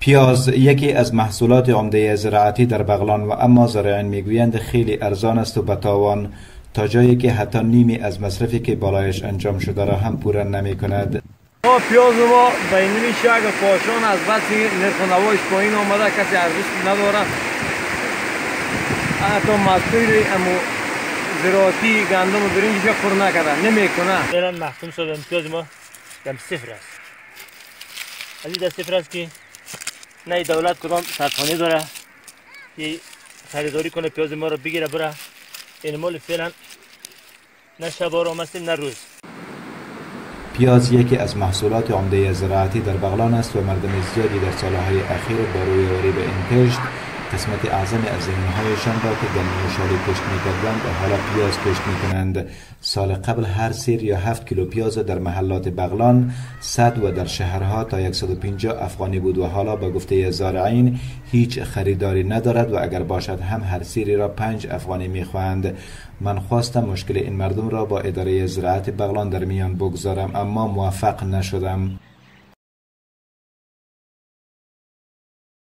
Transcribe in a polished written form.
پیاز یکی از محصولات عمده زراعتی در بغلان و اما زارعین میگویند خیلی ارزان است و بتاوان، تا جایی که حتی نیمی از مصرفی که بالایش انجام شده را هم پوره نمی کند. پیاز ما به این شکل پاشان از بس نرخ و نوایش پایین آمده، کسی ارزش نداره. حتی مسئول امو زراعتی گندم و برنجش پر نکرده، نمیکنه. فعلا محکوم شدن پیاز ما کم صفر است. از این صفر است که نه دولت کدام سرخانه داره که خریداری کنه پیاز ما رو بگیره بره. این مال فعلا نه شب آرام است نه روز. پیاز یکی از محصولات عمده زراعتی در بغلان است و مردم زیادی در سالهای اخیر با رویاوری به این کشت قسمت اعظم از زمین‌هایشان را که گندم و شالی کشت می‌کردند حالا پیاز کشت می‌کنند. سال قبل هر سیر یا 7 کیلو پیاز در محلات بغلان 100 و در شهرها تا 150 افغانی بود و حالا به گفته زارعین هیچ خریداری ندارد و اگر باشد هم هر سیری را 5 افغانی می‌خواهند. من خواستم مشکل این مردم را با اداره زراعت بغلان در میان بگذارم اما موفق نشدم.